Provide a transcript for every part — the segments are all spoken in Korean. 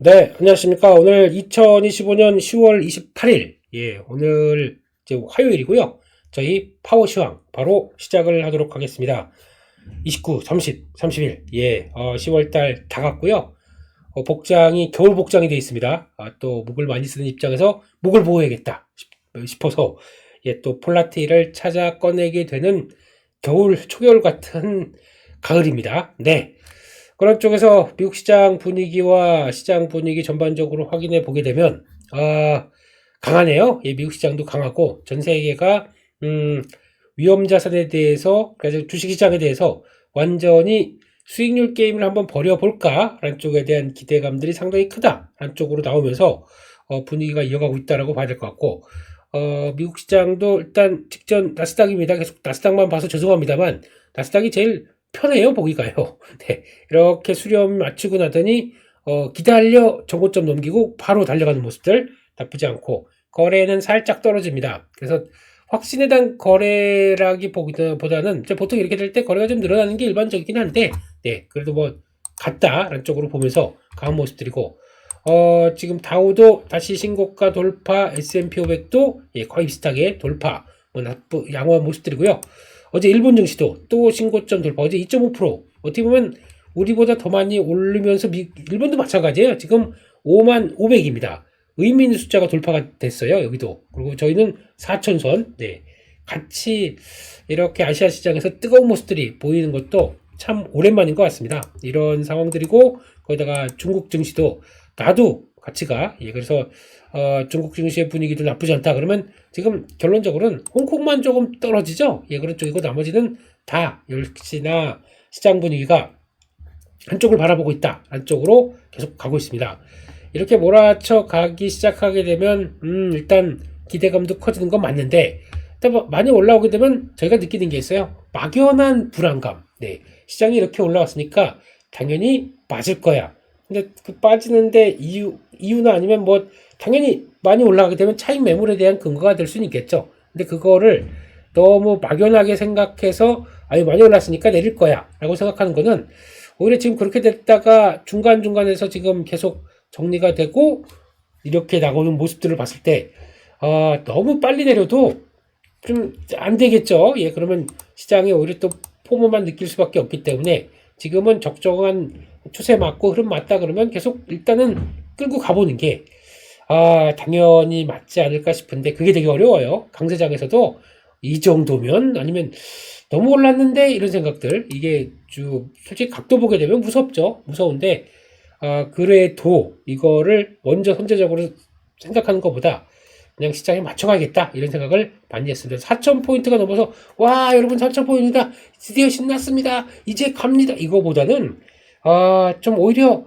네, 안녕하십니까. 오늘 2025년 10월 28일, 오늘 이제 화요일이고요. 저희 파워시황 바로 시작을 하도록 하겠습니다. 29, 30, 31, 10월달 다 갔고요. 복장이 겨울 복장이 되어 있습니다. 또 목을 많이 쓰는 입장에서 목을 보호해야겠다 싶어서 또 폴라티를 찾아 꺼내게 되는 초겨울 같은 가을입니다. 네. 그런 쪽에서 미국 시장 분위기와 시장 분위기 전반적으로 확인해 보게 되면 강하네요. 미국 시장도 강하고 전 세계가 위험 자산에 대해서, 그래서 주식시장에 대해서 완전히 수익률 게임을 한번 벌여볼까라는 쪽에 대한 기대감들이 상당히 크다라는 쪽으로 나오면서 분위기가 이어가고 있다라고 봐야 될 것 같고, 미국 시장도 일단 직전 나스닥입니다. 계속 나스닥만 봐서 죄송합니다만 나스닥이 제일 편해요, 보기가요. 네, 이렇게 수렴 맞추고 나더니 기다려 정고점 넘기고 바로 달려가는 모습들 나쁘지 않고, 거래는 살짝 떨어집니다. 그래서 확신에 대한 거래라기보다는 보통 이렇게 될 때 거래가 좀 늘어나는 게 일반적이긴 한데, 네, 그래도 뭐 같다라는 쪽으로 보면서 강한 모습들이고, 지금 다우도 다시 신고가 돌파, S&P 500도 거의 비슷하게 돌파, 양호한 모습들이고요. 어제 일본 증시도 또 신고점 돌파, 어제 2.5%, 어떻게 보면 우리보다 더 많이 오르면서 일본도 마찬가지예요. 지금 5만 500입니다. 의미 있는 숫자가 돌파가 됐어요, 여기도. 그리고 저희는 4천선, 네, 같이 이렇게 아시아 시장에서 뜨거운 모습들이 보이는 것도 참 오랜만인 것 같습니다. 이런 상황들이고, 거기다가 중국 증시도 나도 같이 가. 그래서 중국 증시의 분위기도 나쁘지 않다. 그러면 지금 결론적으로는 홍콩만 조금 떨어지죠. 그런 쪽이고 나머지는 다 역시나 시장 분위기가 한쪽을 바라보고 있다. 한쪽으로 계속 가고 있습니다. 이렇게 몰아쳐 가기 시작하게 되면 일단 기대감도 커지는 건 맞는데, 일단 뭐 많이 올라오게 되면 저희가 느끼는 게 있어요. 막연한 불안감. 네, 시장이 이렇게 올라왔으니까 당연히 빠질 거야. 근데 그 빠지는데 이유나 아니면 뭐 당연히 많이 올라가게 되면 차익 매물에 대한 근거가 될 수는 있겠죠. 근데 그거를 너무 막연하게 생각해서 아니 많이 올랐으니까 내릴 거야 라고 생각하는 거는, 오히려 지금 그렇게 됐다가 중간중간에서 지금 계속 정리가 되고 이렇게 나오는 모습들을 봤을 때 너무 빨리 내려도 좀 안 되겠죠. 그러면 시장이 오히려 또 포모만 느낄 수밖에 없기 때문에 지금은 적정한 추세 맞고 흐름 맞다 그러면 계속 일단은 끌고 가보는 게 당연히 맞지 않을까 싶은데, 그게 되게 어려워요. 강세장에서도 이 정도면, 아니면 너무 올랐는데 이런 생각들, 이게 솔직히 각도 보게 되면 무섭죠. 무서운데 그래도 이거를 먼저 선제적으로 생각하는 것보다 그냥 시장에 맞춰가야겠다 이런 생각을 많이 했습니다. 4,000포인트가 넘어서 와 여러분 4,000포인트다 드디어 신났습니다 이제 갑니다 이거보다는 좀 오히려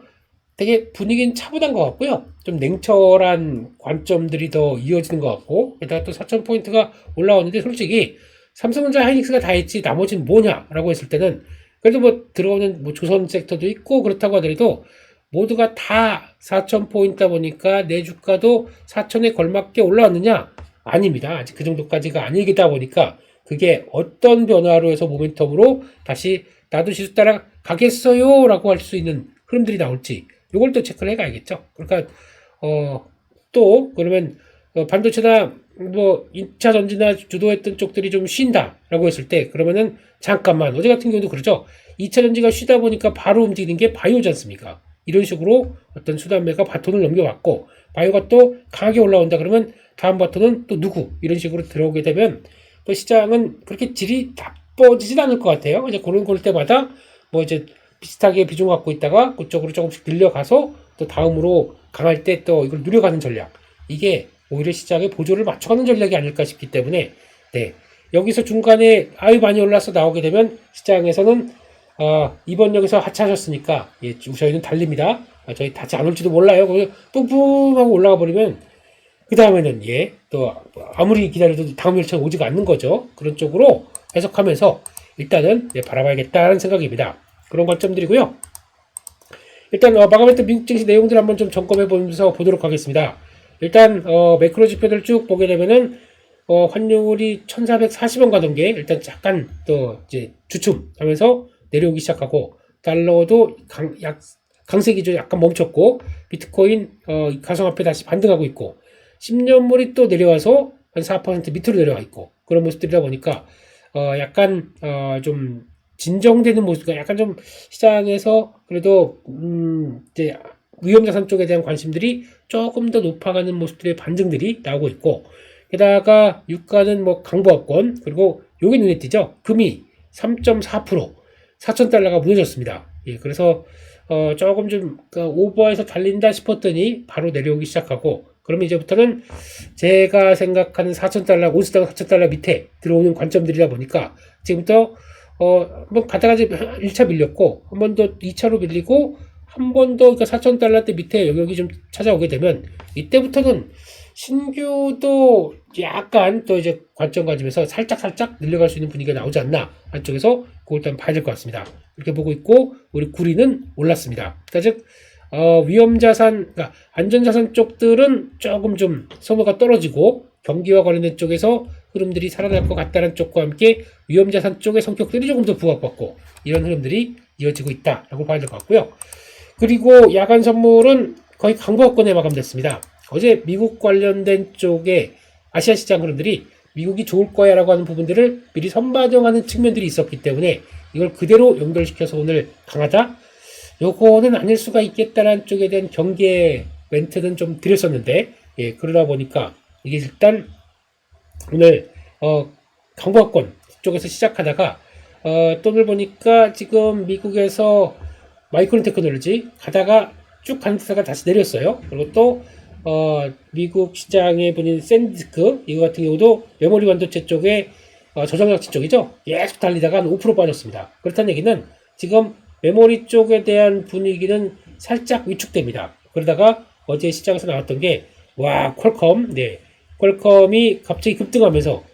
되게 분위기는 차분한 것 같고요. 좀 냉철한 관점들이 더 이어지는 것 같고, 게다가 또 4,000포인트가 올라왔는데 솔직히 삼성전자 하이닉스가 다 했지 나머지는 뭐냐라고 했을 때는 그래도 뭐 들어오는 뭐 조선 섹터도 있고 그렇다고 하더라도 모두가 다 4,000포인트다 보니까 내 주가도 4,000에 걸맞게 올라왔느냐? 아닙니다. 아직 그 정도까지가 아니다 보니까 그게 어떤 변화로 해서 모멘텀으로 다시 나도 지수 따라 가겠어요 라고 할 수 있는 흐름들이 나올지 이걸 또 체크를 해가야겠죠. 그러니까 또 그러면 반도체나 뭐 2차 전지나 주도했던 쪽들이 좀 쉰다라고 했을 때, 그러면은 잠깐만, 어제 같은 경우도 그러죠. 2차 전지가 쉬다 보니까 바로 움직이는 게 바이오지 않습니까? 이런 식으로 어떤 수단매가 바톤을 넘겨왔고, 바이오가 또 강하게 올라온다 그러면 다음 바톤은 또 누구, 이런 식으로 들어오게 되면 또 시장은 그렇게 질이 나빠지진 않을 것 같아요. 이제 그런 걸 때마다 뭐 이제 비슷하게 비중 갖고 있다가 그쪽으로 조금씩 늘려가서 또 다음으로 강할 때 또 이걸 누려가는 전략, 이게 오히려 시장에 보조를 맞춰가는 전략이 아닐까 싶기 때문에, 네, 여기서 중간에 아유 많이 올라서 나오게 되면 시장에서는 이번 역에서 하차하셨으니까 저희는 달립니다. 저희 다시 안 올지도 몰라요. 뿡뿡 하고 올라가 버리면 그 다음에는 또 아무리 기다려도 다음 열차가 오지가 않는 거죠. 그런 쪽으로 해석하면서 일단은 바라봐야겠다는 생각입니다. 그런 관점들이고요. 일단 마감했던 미국 증시 내용들 한번 좀 점검해 보면서 보도록 하겠습니다. 일단 매크로 지표들 쭉 보게 되면은 환율이 1,440원 가던 게 일단 잠깐 또 이제 주춤하면서 내려오기 시작하고, 달러도 약 강세 기조에 약간 멈췄고 비트코인 가상화폐 다시 반등하고 있고 10년물이 또 내려와서 한 4% 밑으로 내려와 있고 그런 모습들이다 보니까 약간 좀 진정되는 모습과 약간 좀 시장에서 그래도 이제 위험자산 쪽에 대한 관심들이 조금 더 높아가는 모습들의 반증들이 나오고 있고 게다가 유가는 뭐 강보합권 그리고 요게 눈에 띄죠. 금이 3.4% 4,000달러가 무너졌습니다. 예, 그래서 조금 좀 오버해서 달린다 싶었더니 바로 내려오기 시작하고 그러면 이제부터는 제가 생각하는 4,000달러, 온스당 4,000달러 밑에 들어오는 관점들이다 보니까 지금부터 한번 가다가 1차 밀렸고 한 번 더 2차로 밀리고 한 번 더 4,000달러대 밑에 영역이 좀 찾아오게 되면 이때부터는 신규도 약간 또 이제 관점 가지면서 살짝 늘려갈 수 있는 분위기가 나오지 않나 한쪽에서 그걸 일단 봐야 될 것 같습니다. 이렇게 보고 있고 우리 구리는 올랐습니다. 그러니까 즉 위험자산, 그러니까 안전자산 쪽들은 조금 좀 선호가 떨어지고 경기와 관련된 쪽에서 흐름들이 살아날 것 같다는 쪽과 함께 위험자산 쪽의 성격들이 조금 더 부각받고 이런 흐름들이 이어지고 있다라고 봐야 될 것 같고요. 그리고 야간 선물은 거의 강보합권에 마감됐습니다. 어제 미국 관련된 쪽에 아시아 시장 흐름들이 미국이 좋을 거야 라고 하는 부분들을 미리 선반영하는 측면들이 있었기 때문에 이걸 그대로 연결시켜서 오늘 강하다? 요거는 아닐 수가 있겠다라는 쪽에 대한 경계 멘트는 좀 드렸었는데 예, 그러다 보니까 이게 일단 오늘 강보합권 쪽에서 시작하다가 돈을 보니까 지금 미국에서 마이크론 테크놀로지 가다가 쭉 가는 데다가 다시 내렸어요. 그리고 또 미국 시장에 보는 샌디스크 이거 같은 경우도 메모리 반도체 쪽에 저장장치 쪽이죠. 계속 달리다가 한 5% 빠졌습니다. 그렇다는 얘기는 지금 메모리 쪽에 대한 분위기는 살짝 위축됩니다. 그러다가 어제 시장에서 나왔던 게 와 퀄컴 네 퀄컴이 갑자기 급등하면서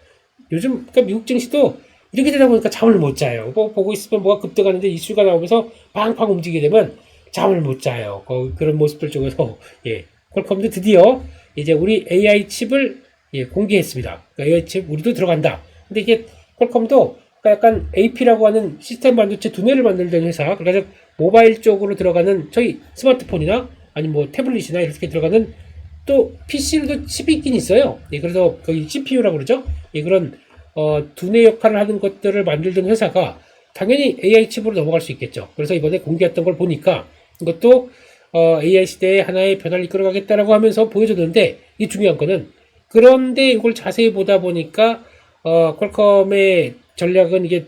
요즘 그러니까 미국 증시도 이렇게 되다 보니까 잠을 못 자요. 뭐 보고 있으면 뭐가 급등하는데 이슈가 나오면서 팡팡 움직이게 되면 잠을 못 자요. 그런 모습들 쪽에서 예 퀄컴도 드디어 이제 우리 AI 칩을 예, 공개했습니다. 그러니까 AI 칩 우리도 들어간다. 근데 이게 퀄컴도 그러니까 약간 AP라고 하는 시스템 반도체 두뇌를 만들던 회사, 그러니까 모바일 쪽으로 들어가는 저희 스마트폰이나 아니면 뭐 태블릿이나 이렇게 들어가는 또 PC로도 칩이 있긴 있어요. 예, 그래서 거기 CPU라고 그러죠. 예, 그런 두뇌 역할을 하는 것들을 만들던 회사가 당연히 AI 칩으로 넘어갈 수 있겠죠. 그래서 이번에 공개했던 걸 보니까 이것도 AI 시대에 하나의 변화를 이끌어가겠다라고 하면서 보여줬는데 이게 중요한 거는 그런데 이걸 자세히 보다 보니까 퀄컴의 전략은 이게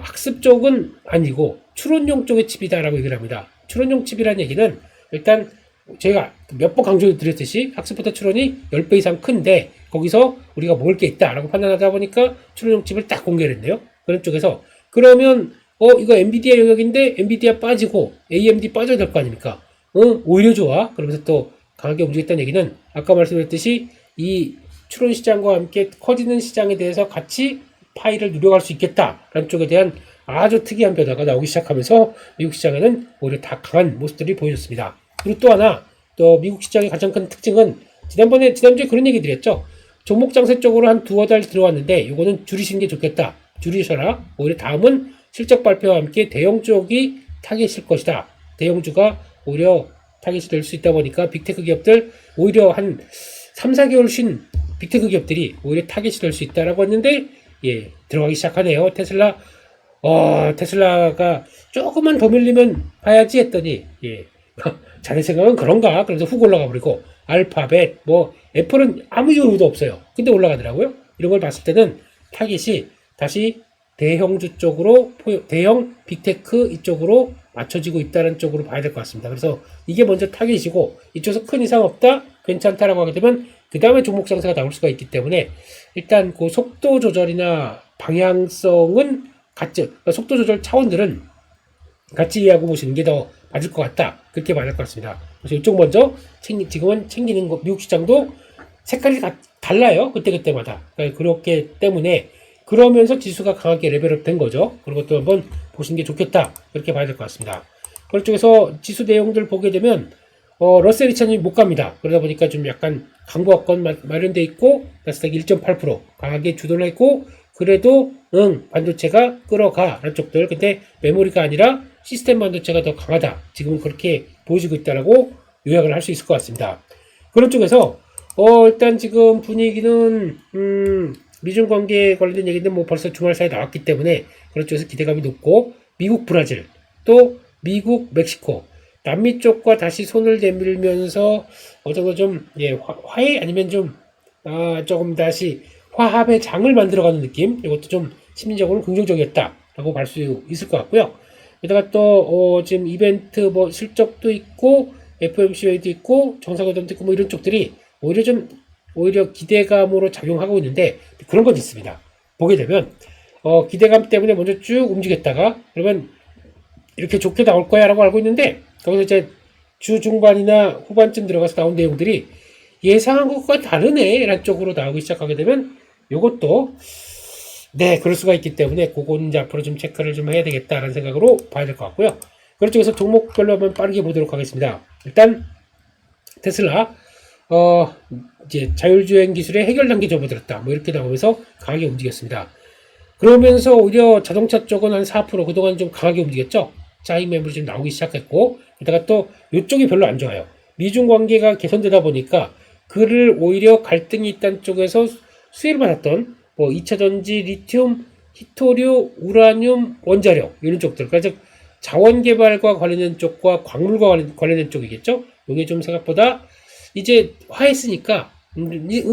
학습 쪽은 아니고 추론용 쪽의 칩이다라고 얘기를 합니다. 추론용 칩이라는 얘기는 일단 제가 몇 번 강조드렸듯이 학습부터 추론이 10배 이상 큰데 거기서 우리가 먹을 게 있다라고 판단하다 보니까 추론용 칩을 딱 공개를 했네요. 그런 쪽에서 그러면 이거 엔비디아 영역인데 엔비디아 빠지고 AMD 빠져야 될 거 아닙니까? 오히려 좋아. 그러면서 또 강하게 움직였다는 얘기는 아까 말씀드렸듯이 이 추론 시장과 함께 커지는 시장에 대해서 같이 파일을 누려갈 수 있겠다라는 쪽에 대한 아주 특이한 변화가 나오기 시작하면서 미국 시장에는 오히려 다 강한 모습들이 보여졌습니다. 그리고 또 하나, 또 미국 시장의 가장 큰 특징은 지난주에 그런 얘기 드렸죠. 종목 장세 쪽으로 한 두어 달 들어왔는데 이거는 줄이시는 게 좋겠다. 줄이셔라. 오히려 다음은 실적 발표와 함께 대형 쪽이 타겟일 것이다. 대형주가 오히려 타겟이 될 수 있다 보니까 빅테크 기업들 오히려 한 3, 4개월 쉰 빅테크 기업들이 오히려 타겟이 될 수 있다라고 했는데 예, 들어가기 시작하네요. 테슬라가 조금만 더 밀리면 봐야지 했더니 예, 자네 생각은 그런가? 그래서 훅 올라가 버리고 알파벳, 뭐 애플은 아무 이유도 없어요. 근데 올라가더라고요. 이런 걸 봤을 때는 타깃이 다시 대형주 쪽으로 대형 빅테크 이쪽으로 맞춰지고 있다는 쪽으로 봐야 될 것 같습니다. 그래서 이게 먼저 타깃이고 이쪽에서 큰 이상 없다, 괜찮다라고 하게 되면 그 다음에 종목 상승가 나올 수가 있기 때문에 일단 그 속도 조절이나 방향성은 같이 속도 조절 차원들은 같이 이해하고 보시는 게 더 맞을 것 같다. 그렇게 말할 것 같습니다. 그래서 이쪽 먼저 지금은 챙기는 거, 미국 시장도 색깔이 달라요. 그때마다. 그러니까 그렇기 때문에 그러면서 지수가 강하게 레벨업 된 거죠. 그런 것도 한번 보시는 게 좋겠다. 그렇게 봐야 될 것 같습니다. 그쪽에서 지수 내용들 보게 되면 러셀 2000이 못 갑니다. 그러다 보니까 좀 약간 강보합권 마련돼 있고 나스닥 1.8% 강하게 주도를 했고 그래도 반도체가 끌어가 라는 쪽들. 근데 메모리가 아니라 시스템 반도체가 더 강하다. 지금은 그렇게 보여주고 있다라고 요약을 할 수 있을 것 같습니다. 그런 쪽에서 일단 지금 분위기는 미중 관계에 관련된 얘기는 뭐 벌써 주말 사이에 나왔기 때문에 그런 쪽에서 기대감이 높고, 미국 브라질, 또 미국 멕시코, 남미 쪽과 다시 손을 내밀면서 정도 좀 화해 아니면 좀 조금 다시 화합의 장을 만들어가는 느낌, 이것도 좀 심리적으로 긍정적이었다라고 볼 수 있을 것 같고요. 게다가 또 지금 이벤트 뭐 실적도 있고 FOMC도 있고 정상회담도 있고 뭐 이런 쪽들이 오히려 기대감으로 작용하고 있는데, 그런 건 있습니다. 보게 되면 기대감 때문에 먼저 쭉 움직였다가 그러면 이렇게 좋게 나올 거야 라고 알고 있는데, 거기서 이제 주 중반이나 후반쯤 들어가서 나온 내용들이 예상한 것과 다르네 라는 쪽으로 나오기 시작하게 되면 요것도 그럴 수가 있기 때문에 그건 이제 앞으로 좀 체크를 좀 해야 되겠다라는 생각으로 봐야 될 것 같고요. 그런 쪽에서 종목별로 한번 빠르게 보도록 하겠습니다. 일단 테슬라 이제 자율주행 기술의 해결 단계 접어들었다 뭐 이렇게 나오면서 강하게 움직였습니다. 그러면서 오히려 자동차 쪽은 한 4% 그동안 좀 강하게 움직였죠. 짜임 매물이 좀 나오기 시작했고, 게다가 또 이쪽이 별로 안 좋아요. 미중 관계가 개선되다 보니까 그를 오히려 갈등이 있다는 쪽에서 수혜를 받았던 뭐 2차전지, 리튬, 히토류, 우라늄, 원자력 이런 쪽들, 그러니까 즉 자원개발과 관련된 쪽과 광물과 관련된 쪽이겠죠. 이게 좀 생각보다 이제 화했으니까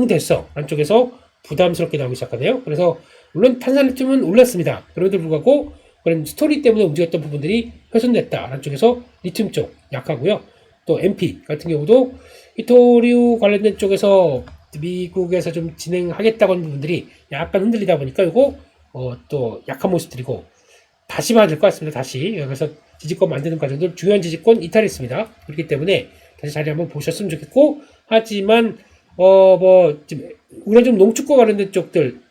됐어 안쪽에서 부담스럽게 나오기 시작하네요. 그래서 물론 탄산리튬은 올랐습니다. 그럼에도 불구하고 그런 스토리 때문에 움직였던 부분들이 훼손됐다. 안쪽에서 리튬 쪽 약하고요. 또 MP 같은 경우도 히토류 관련된 쪽에서 미국에서 좀 진행하겠다고 하는 부분들이 약간 흔들리다 보니까 이거 또 약한 모습들이고, 다시 봐야 될 것 같습니다. 다시. 그래서 지지권 만드는 과정들 중요한 지지권 이탈했습니다. 그렇기 때문에 다시 자리 한번 보셨으면 좋겠고, 하지만 우리가 좀 농축과 관련된 쪽들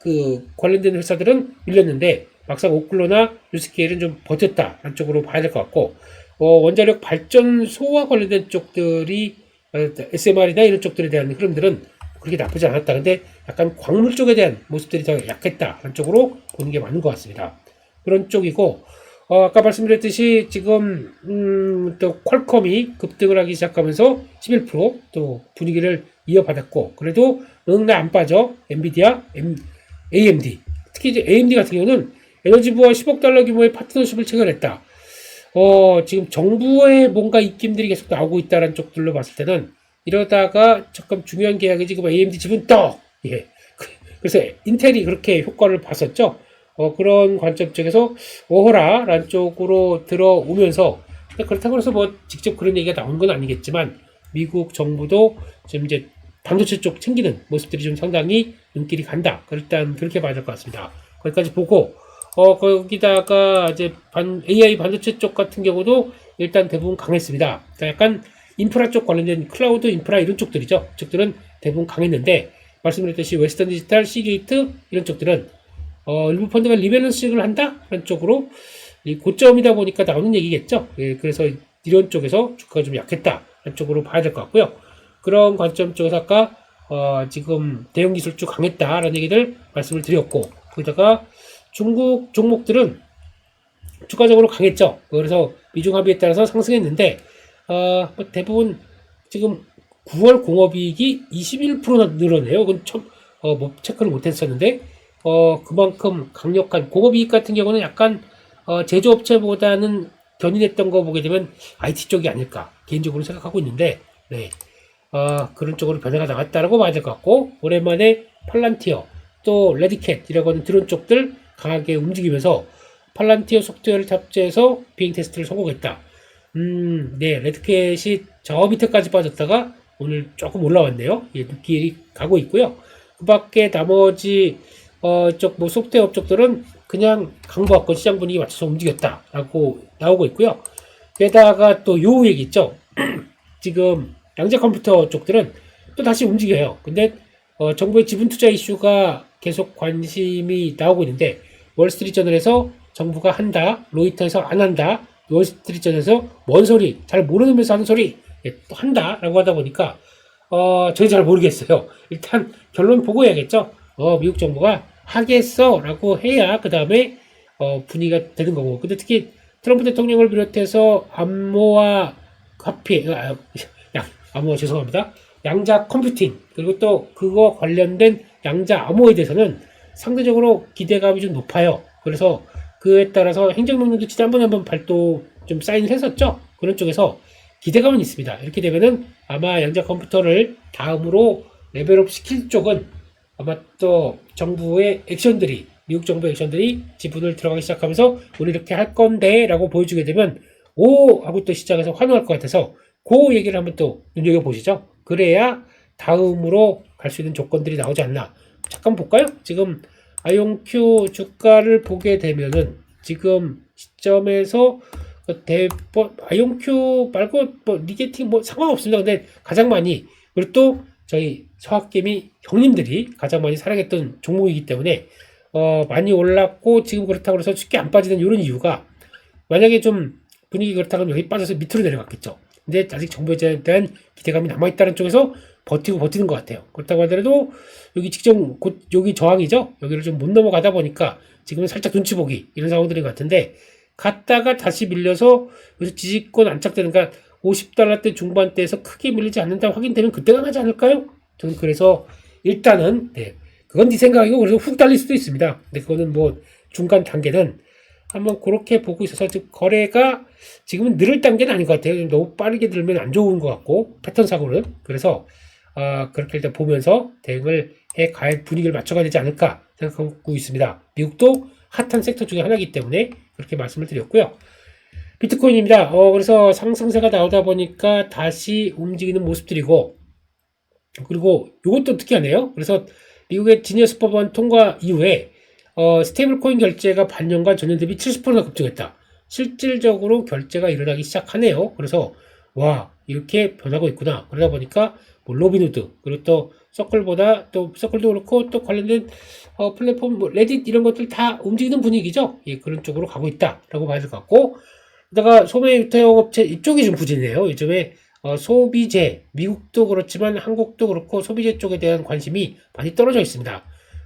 관련된 회사들은 밀렸는데 막상 오클로나 뉴스케일은 좀 버텼다 안쪽으로 봐야 될 것 같고, 원자력 발전소와 관련된 쪽들이 SMR이나 이런 쪽들에 대한 흐름들은 그렇게 나쁘지 않았다. 근데 약간 광물 쪽에 대한 모습들이 더 약했다 안쪽으로 보는 게 맞는 것 같습니다. 그런 쪽이고, 아까 말씀드렸듯이 지금 또 퀄컴이 급등을 하기 시작하면서 11%또 분위기를 이어받았고, 그래도 안 빠져 엔비디아, AMD, 특히 이제 AMD 같은 경우는 에너지부와 10억 달러 규모의 파트너십을 체결했다. 지금 정부의 뭔가 입김들이 계속 나오고 있다는 쪽들로 봤을 때는 이러다가 잠깐 중요한 계약이 지금 AMD 지분 떡. 그래서 인텔이 그렇게 효과를 봤었죠. 그런 관점 쪽에서 오호라라는 쪽으로 들어오면서, 그렇다고 해서 뭐 직접 그런 얘기가 나온 건 아니겠지만 미국 정부도 지금 이제 반도체 쪽 챙기는 모습들이 좀 상당히 눈길이 간다. 일단 그렇게 봐야 될 것 같습니다. 거기까지 보고 거기다가 이제 AI 반도체 쪽 같은 경우도 일단 대부분 강했습니다. 그러니까 약간 인프라 쪽 관련된 클라우드 인프라 이런 쪽들이죠. 쪽들은 대부분 강했는데, 말씀드렸듯이 웨스턴 디지털, 시게이트 이런 쪽들은 일부 펀드가 리밸런싱을 한다? 그런 쪽으로 고점이다 보니까 나오는 얘기겠죠. 그래서 이런 쪽에서 주가가 좀 약했다. 그런 쪽으로 봐야 될 것 같고요. 그런 관점 쪽에서 아까 지금 대형 기술주 강했다라는 얘기를 말씀을 드렸고, 거기다가 중국 종목들은 주가적으로 강했죠. 그래서 미중 합의에 따라서 상승했는데 대부분 지금 9월 공업이익이 21%나 늘어네요. 그건 뭐 체크를 못했었는데 그만큼 강력한 공업이익 같은 경우는 약간 제조업체보다는 견인했던 거 보게 되면 IT 쪽이 아닐까 개인적으로 생각하고 있는데, 그런 쪽으로 변화가 나왔다라고 봐야 될 것 같고, 오랜만에 팔란티어 또 레드캣이라고 하는 드론 쪽들 강하게 움직이면서 팔란티어 소프트웨어를 탑재해서 비행 테스트를 성공했다. 레드캣이 저 밑에까지 빠졌다가 오늘 조금 올라왔네요. 눈길이 가고 있고요. 그 밖에 나머지 뭐 소프트웨어 업적들은 그냥 강보합권 시장 분위기 맞춰서 움직였다라고 나오고 있고요. 게다가 또 요 얘기 있죠. 지금 양자 컴퓨터 쪽들은 또 다시 움직여요. 근데 정부의 지분 투자 이슈가 계속 관심이 나오고 있는데, 월스트리트저널에서 정부가 한다, 로이터에서 안 한다, 월스트리트저널에서 뭔 소리, 잘 모르면서 하는 소리 또 한다라고 하다 보니까 저희 잘 모르겠어요. 일단 결론 보고 해야겠죠. 미국 정부가 하겠어라고 해야 그 다음에 분위기가 되는 거고. 근데 특히 트럼프 대통령을 비롯해서 안보와 죄송합니다. 양자 컴퓨팅, 그리고 또 그거 관련된 양자 암호에 대해서는 상대적으로 기대감이 좀 높아요. 그래서 그에 따라서 행정명령도 지난번에 한번 발도 좀 사인을 했었죠. 그런 쪽에서 기대감은 있습니다. 이렇게 되면은 아마 양자 컴퓨터를 다음으로 레벨업 시킬 쪽은 아마 또 정부의 액션들이, 미국 정부 액션들이 지분을 들어가기 시작하면서 우리 이렇게 할 건데 라고 보여주게 되면 오! 하고 또 시장에서 환호할 것 같아서 그 얘기를 한번 또 눈여겨보시죠. 그래야 다음으로 갈 수 있는 조건들이 나오지 않나. 잠깐 볼까요? 지금 아이온큐 주가를 보게 되면은 지금 시점에서 아이온큐 말고 뭐 리게팅 뭐 상관없습니다. 근데 가장 많이, 그리고 또 저희 서학개미 형님들이 가장 많이 사랑했던 종목이기 때문에 많이 올랐고 지금 그렇다고 해서 쉽게 안 빠지는 이런 이유가, 만약에 좀 분위기 그렇다고 하면 여기 빠져서 밑으로 내려갔겠죠. 근데 아직 정부에 대한 기대감이 남아있다는 쪽에서 버티는 것 같아요. 그렇다고 하더라도 여기 직전 곧 여기 저항이죠. 여기를 좀 못 넘어가다 보니까 지금은 살짝 눈치 보기 이런 상황들인 것 같은데, 갔다가 다시 밀려서 여기서 지지권 안착되는, 그러니까 50달러대 중반대에서 크게 밀리지 않는다 확인되면 그때가 하지 않을까요? 저는 그래서 일단은 그건 네 생각이고, 그래서 훅 달릴 수도 있습니다. 근데 그거는 뭐 중간 단계는 한번 그렇게 보고 있어서, 즉 거래가 지금은 느릴 단계는 아닌 것 같아요. 너무 빠르게 들면 안 좋은 것 같고, 패턴상으로는. 그래서 그렇게 일단 보면서 대응을 해 갈 분위기를 맞춰가야 되지 않을까 생각하고 있습니다. 미국도 핫한 섹터 중에 하나이기 때문에 그렇게 말씀을 드렸고요. 비트코인입니다. 그래서 상승세가 나오다 보니까 다시 움직이는 모습들이고, 그리고 이것도 특이하네요. 그래서 미국의 지니어스 법안 통과 이후에 스테이블 코인 결제가 반년간 전년 대비 70%나 급증했다. 실질적으로 결제가 일어나기 시작하네요. 그래서 와, 이렇게 변하고 있구나. 그러다 보니까 뭐 로빈후드, 그리고 또 서클보다, 또 서클도 그렇고 또 관련된 플랫폼, 뭐 레딧 이런 것들 다 움직이는 분위기죠. 예, 그런 쪽으로 가고 있다라고 봐야 될 것 같고, 게다가 소매 유통업체 이쪽이 좀 부진해요. 요즘에 소비재, 미국도 그렇지만 한국도 그렇고 소비재 쪽에 대한 관심이 많이 떨어져 있습니다.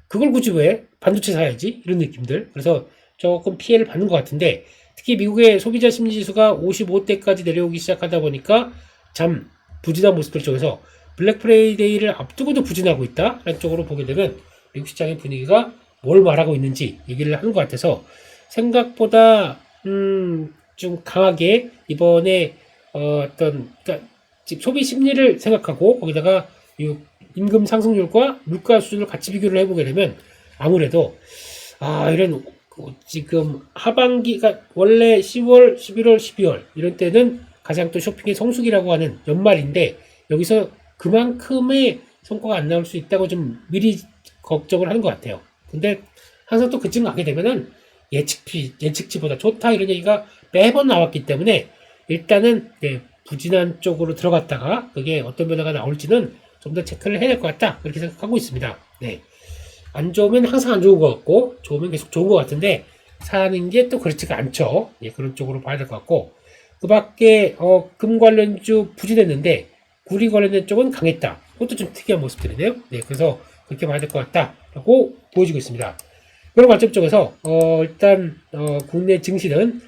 그걸 굳이 왜 반도체 사야지? 이런 느낌들. 그래서 조금 피해를 받는 것 같은데, 특히 미국의 소비자 심리지수가 55대까지 내려오기 시작하다 보니까 참 부진한 모습들 쪽에서 블랙 프라이데이를 앞두고도 부진하고 있다라는 쪽으로 보게 되면 미국 시장의 분위기가 뭘 말하고 있는지 얘기를 하는 것 같아서, 생각보다 좀 강하게 이번에 그러니까 소비 심리를 생각하고 거기다가 이 임금 상승률과 물가 수준을 같이 비교를 해보게 되면 아무래도 이런 지금 하반기가 원래 10월, 11월, 12월 이런 때는 가장 또 쇼핑의 성수기라고 하는 연말인데, 여기서 그만큼의 성과가 안 나올 수 있다고 좀 미리 걱정을 하는 것 같아요. 근데 항상 또 그쯤 가게 되면은 예측치보다 좋다 이런 얘기가 매번 나왔기 때문에 일단은 부진한 쪽으로 들어갔다가 그게 어떤 변화가 나올지는 좀 더 체크를 해야 될 것 같다, 그렇게 생각하고 있습니다. 안 좋으면 항상 안 좋은 것 같고 좋으면 계속 좋은 것 같은데 사는 게 또 그렇지가 않죠. 그런 쪽으로 봐야 될 것 같고, 그 밖에 금 관련주 부진했는데 구리 관련된 쪽은 강했다. 그것도 좀 특이한 모습들이네요. 그래서 그렇게 봐야 될 것 같다라고 보여지고 있습니다. 그런 관점 쪽에서 일단 국내 증시는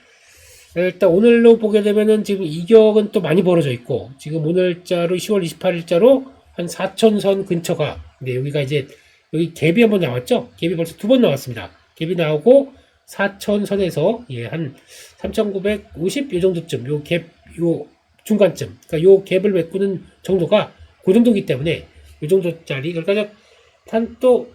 일단 오늘로 보게 되면은 지금 이격은 또 많이 벌어져 있고, 지금 오늘자로 10월 28일자로 한 4천선 근처가, 여기가 이제 여기 갭이 한번 나왔죠. 갭이 벌써 두 번 나왔습니다. 갭이 나오고 4천선에서 한 3,950 요 정도쯤, 요 갭, 요 중간쯤, 그러니까 요 갭을 메꾸는 정도가 그 정도이기 때문에 요 정도짜리, 그러니까 한 또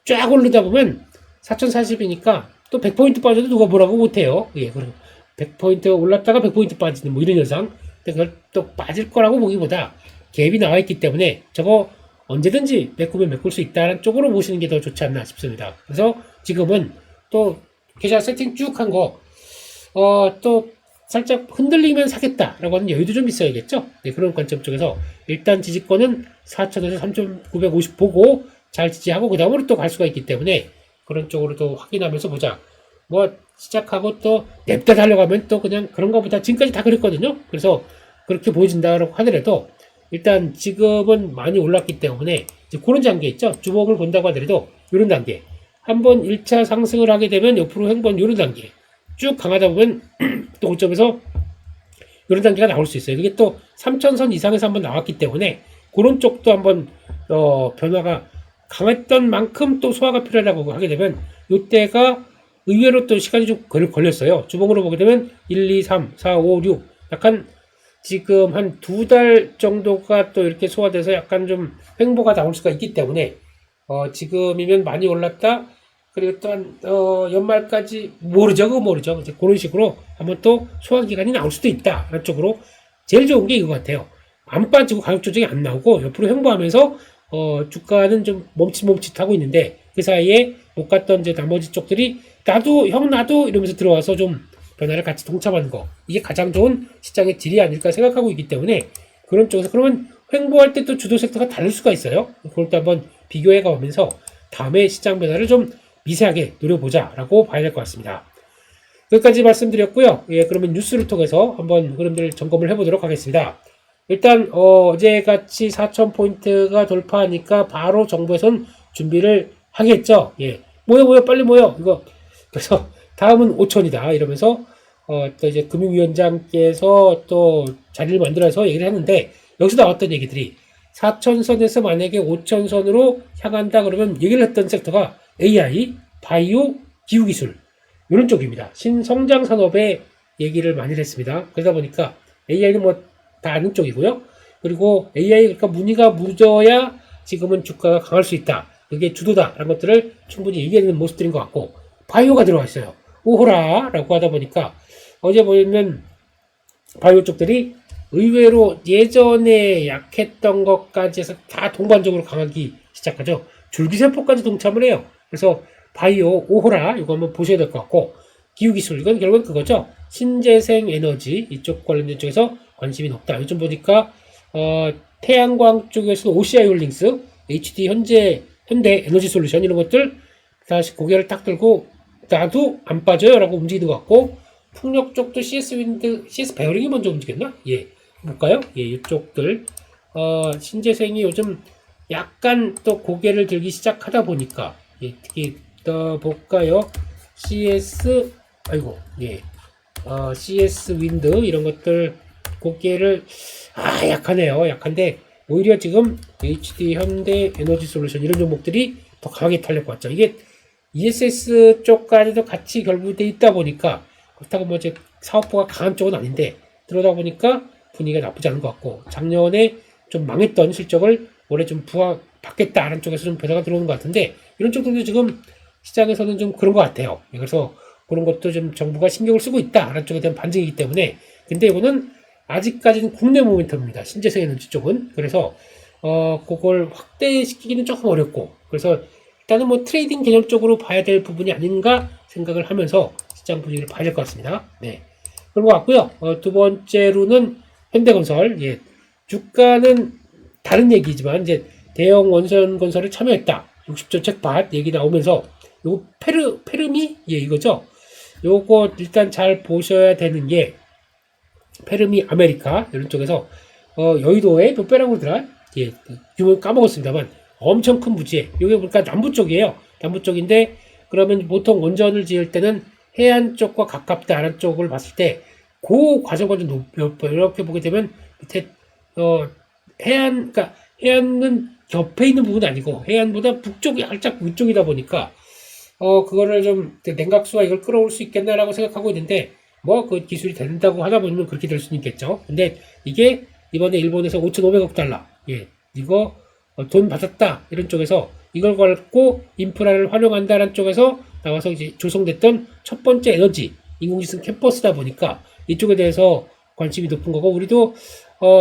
쫙 오르다 보면 4,040이니까 또 100포인트 빠져도 누가 뭐라고 못해요. 그럼 100포인트 올랐다가 100포인트 빠지는 뭐 이런 현상. 근데 그걸 또 빠질 거라고 보기보다 갭이 나와 있기 때문에 저거 언제든지 메꾸면 메꿀 수 있다는 쪽으로 보시는 게 더 좋지 않나 싶습니다. 그래서 지금은 또 계좌 세팅 쭉 한 거, 또 살짝 흔들리면 사겠다라고 하는 여유도 좀 있어야겠죠. 그런 관점 쪽에서 일단 지지권은 4,000에서 3,950 보고 잘 지지하고 그 다음으로 또 갈 수가 있기 때문에 그런 쪽으로도 확인하면서 보자. 뭐 시작하고 또 냅다 달려가면 또 그냥 그런가 보다, 지금까지 다 그랬거든요. 그래서 그렇게 보여진다고 하더라도 일단 지금은 많이 올랐기 때문에 이제 그런 단계 있죠. 주목을 본다고 하더라도 이런 단계, 한번 1차 상승을 하게 되면 옆으로 한번 이런 단계 쭉 강하다 보면 또 고점에서 이런 단계가 나올 수 있어요. 그게 또 3천선 이상에서 한번 나왔기 때문에 그런 쪽도 한번 변화가 강했던 만큼 또 소화가 필요하다고 하게 되면 이때가 의외로 또 시간이 좀 걸렸어요. 주봉으로 보게 되면 1, 2, 3, 4, 5, 6 약간 지금 한 2달 정도가 또 이렇게 소화돼서 약간 좀 횡보가 나올 수가 있기 때문에 지금이면 많이 올랐다. 그리고 또 한 연말까지 모르죠. 그거 모르죠. 이제 그런 식으로 한번 또 소화 기간이 나올 수도 있다. 라는 쪽으로 제일 좋은 게 이거 같아요. 안 빠지고 가격 조정이 안 나오고 옆으로 횡보하면서 주가는 좀 멈칫멈칫하고 있는데 그 사이에 못 갔던 이제 나머지 쪽들이 나도 이러면서 들어와서 좀 변화를 같이 동참하는 거 이게 가장 좋은 시장의 질이 아닐까 생각하고 있기 때문에 그런 쪽에서 그러면 횡보할 때 또 주도 섹터가 다를 수가 있어요. 그걸 또 한번 비교해 가면서 다음에 시장 변화를 좀 미세하게 노려보자 라고 봐야 될 것 같습니다. 여기까지 말씀드렸고요. 예, 그러면 뉴스를 통해서 한번 흐름들을 점검을 해보도록 하겠습니다. 일단 어제같이 4,000포인트가 돌파하니까 바로 정부에선 준비를 하겠죠. 예, 모여 빨리 모여 이거. 그래서 다음은 5천이다 이러면서 또 이제 금융위원장께서 또 자리를 만들어서 얘기를 했는데 여기서 나왔던 얘기들이 4천선에서 만약에 5천선으로 향한다 그러면 얘기를 했던 섹터가 AI, 바이오, 기후기술 이런 쪽입니다. 신성장 산업에 얘기를 많이 했습니다. 그러다 보니까 AI는 뭐 다 아는 쪽이고요. 그리고 AI 그러니까 문의가 묻어야 지금은 주가가 강할 수 있다. 그게 주도다라는 것들을 충분히 얘기하는 모습들인 것 같고 바이오가 들어와 있어요. 오호라 라고 하다 보니까 어제 보면 바이오 쪽들이 의외로 예전에 약했던 것까지 해서 다 동반적으로 강하기 시작하죠. 줄기세포까지 동참을 해요. 그래서 바이오, 오호라 이거 한번 보셔야 될 것 같고 기후기술 이건 결국은 그거죠. 신재생 에너지 이쪽 관련된 쪽에서 관심이 높다. 요즘 보니까 태양광 쪽에서 OCI 홀딩스, HD 현대 에너지 솔루션 이런 것들 다시 고개를 딱 들고 나도 안 빠져요 라고 움직이는 것 같고 풍력 쪽도 CS 베어링이 먼저 움직였나? 예, 볼까요? 예, 이쪽들 신재생이 요즘 약간 또 고개를 들기 시작하다 보니까 예, 특히 더 볼까요? CS 윈드 이런 것들 고개를 약하네요. 약한데 오히려 지금 HD 현대 에너지 솔루션 이런 종목들이 더 강하게 탄력 왔죠. 이게 ESS 쪽까지도 같이 결부돼 있다 보니까 그렇다고 뭐 이제 사업부가 강한 쪽은 아닌데 들어다 보니까 분위기가 나쁘지 않은 것 같고 작년에 좀 망했던 실적을 올해 좀 부각받겠다라는 쪽에서 좀 변화가 들어오는 것 같은데 이런 쪽들도 지금 시장에서는 좀 그런 것 같아요. 그래서 그런 것도 좀 정부가 신경을 쓰고 있다라는 쪽에 대한 반증이기 때문에 근데 이거는 아직까지는 국내 모멘텀입니다. 신재생 에너지 쪽은. 그래서 그걸 확대시키기는 조금 어렵고 그래서 일단은 뭐 트레이딩 개념적으로 봐야 될 부분이 아닌가 생각을 하면서 시장 분위기를 봐야 될 것 같습니다. 네. 그런 것 같고요. 두 번째로는 현대건설. 예. 주가는 다른 얘기지만 이제 대형 원전 건설에 참여했다. 60조 책밭 얘기 나오면서 요거 페르미? 예, 이거죠. 요거 일단 잘 보셔야 되는 게 페르미 아메리카 이런 쪽에서 여의도에 몇 배라고 그러더라? 예, 규모 까먹었습니다만 엄청 큰 부지에 여기 보니까 남부 쪽이에요. 남부 쪽인데 그러면 보통 원전을 지을 때는 해안 쪽과 가깝다는 쪽을 봤을 때 그 과정과 좀 높여 이렇게 보게 되면 밑에 그러니까 해안은 겹해 있는 부분이 아니고 해안보다 북쪽이 살짝 위쪽이다 보니까 그거를 좀 냉각수가 이걸 끌어올 수 있겠나라고 생각하고 있는데 뭐 그 기술이 된다고 하다 보면 그렇게 될 수는 있겠죠. 근데 이게 이번에 일본에서 5,500억 달러 예 이거 돈 받았다 이런 쪽에서 이걸 갖고 인프라를 활용한다는 쪽에서 나와서 이제 조성됐던 첫 번째 에너지 인공지능 캠퍼스다 보니까 이쪽에 대해서 관심이 높은 거고 우리도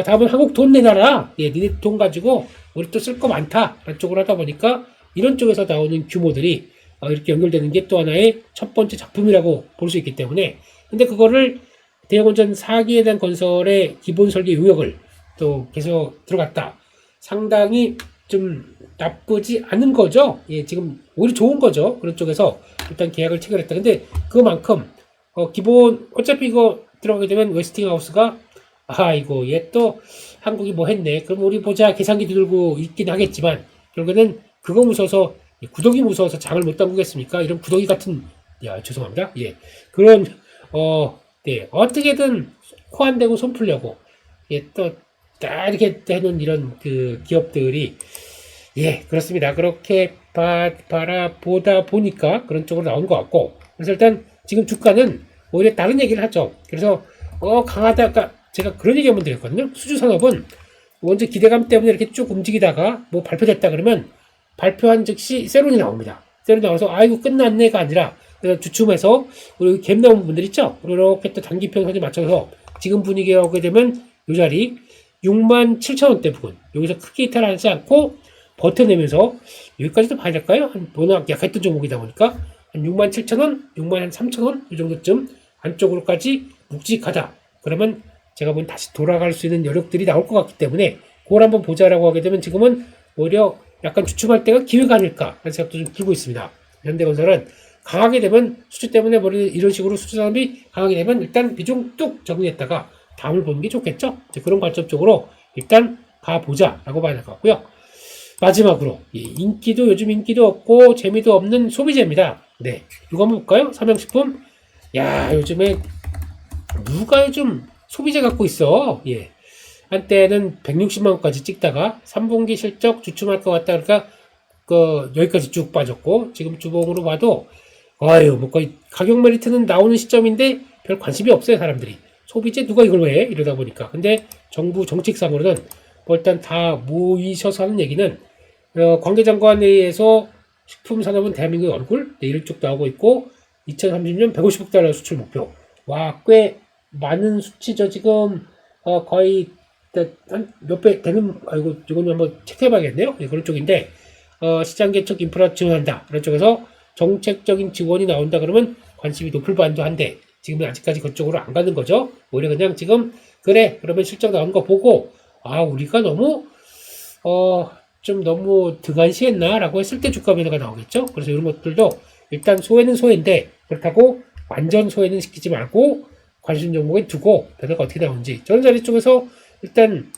다음은 한국 돈 내놔라 예 니네 돈 가지고 우리 또 쓸 거 많다 라는 쪽으로 하다 보니까 이런 쪽에서 나오는 규모들이 이렇게 연결되는 게 또 하나의 첫 번째 작품이라고 볼 수 있기 때문에 근데 그거를 대형원전 4기에 대한 건설의 기본 설계 요약을 또 계속 들어갔다. 상당히 좀 나쁘지 않은 거죠. 예, 지금 오히려 좋은 거죠. 그런 쪽에서 일단 계약을 체결했다. 근데 그만큼 기본 어차피 이거 들어가게 되면 웨스팅하우스가 이거 얘 또 한국이 뭐 했네. 그럼 우리 보자 계산기 들고 있긴 하겠지만 결국에는 그거 무서워서 구더기 무서워서 장을 못 담그겠습니까? 이런 구더기 같은 죄송합니다. 예. 그런 네, 어떻게든 코 안 대고 손 풀려고 예, 또 딱 이렇게 해놓은 이런 그 기업들이 예, 그렇습니다. 그렇게 바라보다 보니까 그런 쪽으로 나온 것 같고, 그래서 일단 지금 주가는 오히려 다른 얘기를 하죠. 그래서 강하다. 아까 제가 그런 얘기 한번 드렸거든요. 수주 산업은 먼저 기대감 때문에 이렇게 쭉 움직이다가 뭐 발표됐다 그러면 발표한 즉시 세론이 나옵니다. 세론이 나와서 아이고 끝났네가 아니라 주춤해서 우리 갭 나온 분들 있죠. 이렇게 또 단기평선에 맞춰서 지금 분위기가 오게 되면 이 자리 67,000원대 부근 여기서 크게 이탈하지 않고 버텨내면서 여기까지도 봐야 될까요? 워낙 약했던 종목이다 보니까 한 67,000원, 63,000원 이 정도쯤 안쪽으로까지 묵직하다. 그러면 제가 보기엔 다시 돌아갈 수 있는 여력들이 나올 것 같기 때문에 그걸 한번 보자라고 하게 되면 지금은 오히려 약간 주춤할 때가 기회가 아닐까 하는 생각도 좀 들고 있습니다. 현대건설은 강하게 되면 수주 때문에 이런 식으로 수주 산업이 강하게 되면 일단 비중 뚝 정리했다가 다음을 보는 게 좋겠죠. 그런 관점 쪽으로 일단 가보자라고 봐야 될 것 같고요. 마지막으로 인기도 요즘 인기도 없고 재미도 없는 소비재입니다. 네, 이거 한번 볼까요? 삼양식품. 야, 요즘에 누가 요즘 소비재 갖고 있어? 예, 한때는 160만 원까지 찍다가 3분기 실적 주춤할 것 같다 그러니까 여기까지 쭉 빠졌고 지금 주봉으로 봐도 아유 뭐 거의 가격 메리트는 나오는 시점인데 별 관심이 없어요 사람들이. 소비재 누가 이걸 왜 이러다 보니까. 근데 정부 정책상으로는 뭐 일단 다 모이셔서 하는 얘기는 관계장관 회의에서 식품산업은 대한민국의 얼굴 내일 쭉 나오고 있고 2030년 150억 달러 수출 목표. 와, 꽤 많은 수치죠. 지금 거의 한 몇 배 되는. 아이고 이거는 한번 체크해봐야겠네요. 예, 그런 쪽인데 시장 개척 인프라 지원한다. 그런 쪽에서 정책적인 지원이 나온다 그러면 관심이 높을 반도 한데 지금은 아직까지 그쪽으로 안 가는 거죠. 오히려 그냥 지금 그래 그러면 실적 나오는 거 보고 아 우리가 너무 좀 너무 등한시했나 라고 했을 때 주가 변화가 나오겠죠. 그래서 이런 것들도 일단 소외는 소외인데 그렇다고 완전 소외는 시키지 말고 관심 종목에 두고 변화가 어떻게 나오는지 저런 자리 쪽에서 일단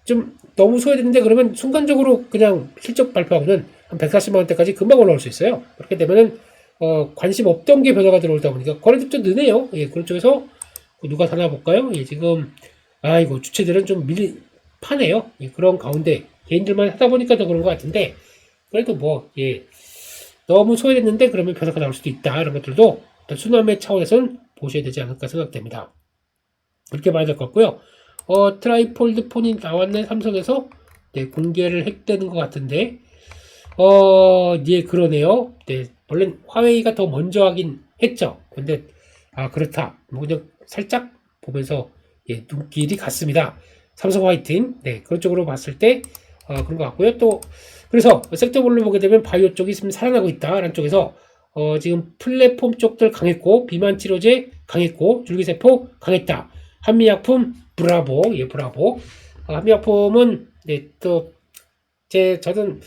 좀 너무 소외되는데 그러면 순간적으로 그냥 실적 발표하고는 한 140만 원대까지 금방 올라올 수 있어요. 그렇게 되면은 관심 없던 게 변화가 들어오다 보니까 거래도 느네요. 예, 그런 쪽에서 누가 사나 볼까요? 예, 지금 아이고 주체들은 좀 파네요. 예, 그런 가운데 개인들만 하다 보니까 더 그런 것 같은데 그래도 뭐 예, 너무 소외됐는데 그러면 변화가 나올 수도 있다. 이런 것들도 순환매 차원에서는 보셔야 되지 않을까 생각됩니다. 그렇게 봐야 될 것 같고요. 트라이폴드 폰이 나왔네 삼성에서. 네, 공개를 했다는 것 같은데 예, 그러네요. 네, 원래 화웨이가 더 먼저 하긴 했죠. 근데 그렇다. 뭐 그냥 살짝 보면서 예, 눈길이 갔습니다. 삼성 화이팅. 네, 그런 쪽으로 봤을 때 그런 것 같고요. 또 그래서 섹터별로 보게 되면 바이오 쪽이 지금 살아나고 있다라는 쪽에서 지금 플랫폼 쪽들 강했고 비만 치료제 강했고 줄기세포 강했다. 한미약품 브라보. 예, 브라보. 한미약품은 네, 또 저는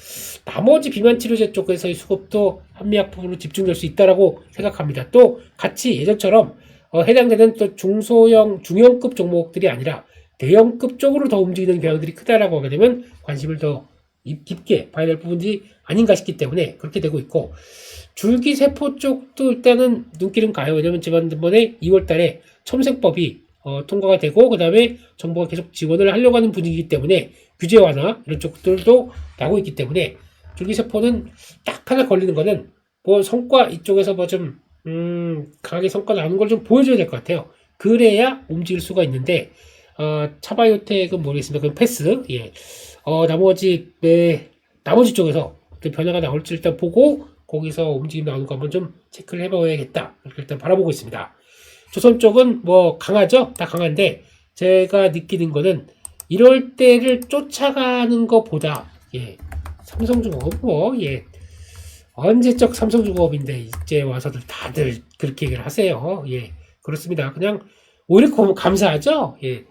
나머지 비만 치료제 쪽에서의 수급도 한미약품으로 집중될 수 있다라고 생각합니다. 또 같이 예전처럼 해당되는 또 중형급 종목들이 아니라 대형급 쪽으로 더 움직이는 경향들이 크다라고 하게 되면 관심을 더 깊게 봐야 될 부분이 아닌가 싶기 때문에 그렇게 되고 있고 줄기세포 쪽도 일단은 눈길은 가요. 왜냐면 지난번에 2월 달에 첨생법이 통과가 되고 그 다음에 정부가 계속 지원을 하려고 하는 분위기이기 때문에 규제 완화 이런 쪽들도 나오고 있기 때문에 줄기세포는 딱 하나 걸리는 거는 뭐 성과 이쪽에서 뭐 좀 강하게 성과 나오는 걸 좀 보여줘야 될 것 같아요. 그래야 움직일 수가 있는데 차바이오텍은 모르겠습니다. 그건 패스. 예. 나머지 쪽에서 변화가 나올지 일단 보고 거기서 움직임 나오는 거 한번 좀 체크를 해봐야겠다. 이렇게 일단 바라보고 있습니다. 조선 쪽은 뭐 강하죠? 다 강한데 제가 느끼는 거는 이럴 때를 쫓아가는 것보다 예, 삼성중공업 뭐 예, 언제적 삼성중공업인데 이제 와서들 다들 그렇게 얘기를 하세요. 예, 그렇습니다. 그냥 오히려 감사하죠. 예,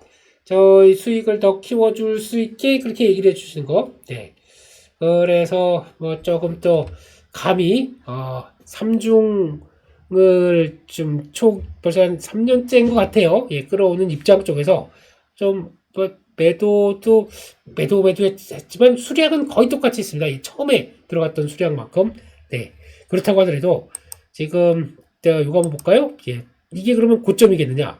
저희 수익을 더 키워줄 수 있게 그렇게 얘기를 해주시는 거. 네, 그래서 뭐 조금 또 감히 삼중을 좀 벌써 한 3년째인 것 같아요. 예, 끌어오는 입장 쪽에서 좀 뭐 매도 했지만 수량은 거의 똑같이 있습니다. 이 처음에 들어갔던 수량만큼. 네, 그렇다고 하더라도 지금 이거 한번 볼까요? 예, 이게 그러면 고점이겠느냐?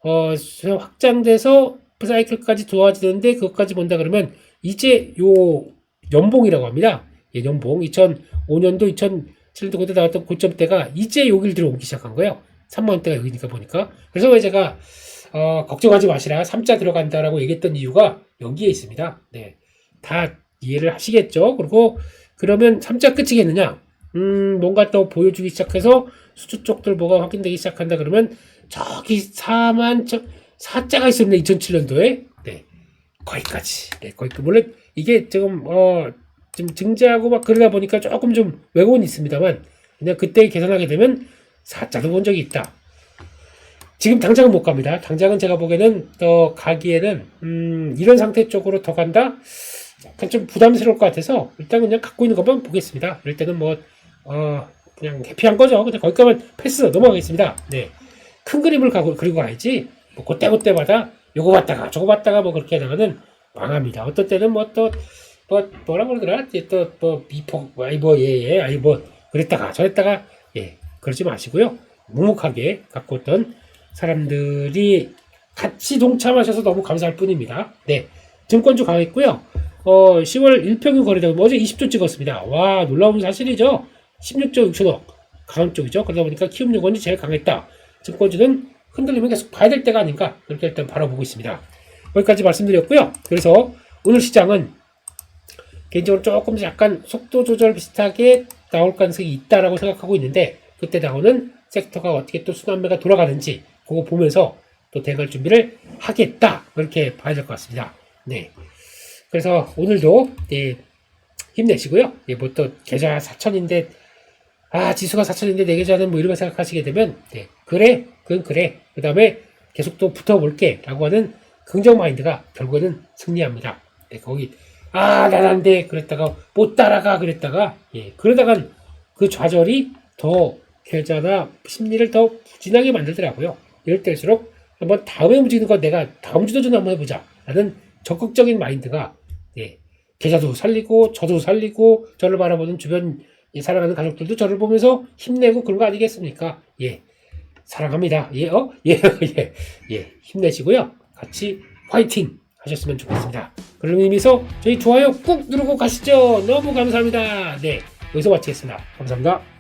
확장돼서 사이클까지 도와지는데 그것까지 본다 그러면 이제 요 연봉이라고 합니다. 예, 연봉 2005년도 2007년도 그때 나왔던 고점대가 이제 여기를 들어오기 시작한 거예요. 3만원대가 여기니까 보니까. 그래서 왜 제가 걱정하지 마시라 3자 들어간다라고 얘기했던 이유가 여기에 있습니다. 네, 다 이해를 하시겠죠. 그리고 그러면 3자 끝이겠느냐? 뭔가 또 보여주기 시작해서 수주 쪽들 뭐가 확인되기 시작한다 그러면 저기 4자가 있었네 2007년도에. 네, 거기까지. 네, 거기까지. 물론 이게 지금 증자하고 막 그러다 보니까 조금 좀 왜곡은 있습니다만 그냥 그때 계산하게 되면 4자도 본 적이 있다. 지금 당장은 못 갑니다. 당장은 제가 보기에는 더 가기에는 이런 상태 쪽으로 더 간다. 약간 좀 부담스러울 것 같아서 일단 그냥 갖고 있는 것만 보겠습니다. 이럴 때는 뭐 그냥 해피한 거죠. 근데 거기까지만 패스 넘어가겠습니다. 네, 큰 그림을 그리고 가야지. 뭐 그때마다 요거 봤다가 저거 봤다가 뭐 그렇게 하다가는 망합니다. 어떤 때는 뭐라 그러더라? 또뭐 미폭 뭐 그랬다가 저랬다가 그러지 마시고요. 묵묵하게 갖고 있던 사람들이 같이 동참하셔서 너무 감사할 뿐입니다. 네, 증권주 강했고요. 10월 1평균 거래대금 어제 20조 찍었습니다. 와, 놀라운 사실이죠. 16조 6천억 강한 쪽이죠. 그러다 보니까 키움증권이 제일 강했다. 증권주는 흔들리면 계속 봐야 될 때가 아닌가 그렇게 일단 바라보고 있습니다. 여기까지 말씀드렸고요. 그래서 오늘 시장은 개인적으로 조금 약간 속도 조절 비슷하게 나올 가능성이 있다라고 생각하고 있는데 그때 나오는 섹터가 어떻게 또 순환매가 돌아가는지 그거 보면서 또 대응할 준비를 하겠다 이렇게 봐야 될 것 같습니다. 네, 그래서 오늘도 힘내시고요. 뭐 또 계좌 4천인데 지수가 4천인데 내 계좌는 뭐 이런 생각하시게 되면 그래 그건 그래 그 다음에 계속 또 붙어볼게 라고 하는 긍정 마인드가 결국에는 승리합니다. 거기 난 안 돼 그랬다가 못 따라가 그랬다가 그러다간 그 좌절이 더 계좌나 심리를 더 부진하게 만들더라고요. 이럴 때일수록 한번 다음에 움직이는 거 내가 다음 주도 좀 한번 해보자 라는 적극적인 마인드가 계좌도 살리고 저도 살리고 저를 바라보는 주변 사랑하는 가족들도 저를 보면서 힘내고 그런 거 아니겠습니까? 사랑합니다. 힘내시고요. 같이 화이팅 하셨으면 좋겠습니다. 그런 의미에서 저희 좋아요 꾹 누르고 가시죠. 너무 감사합니다. 네, 여기서 마치겠습니다. 감사합니다.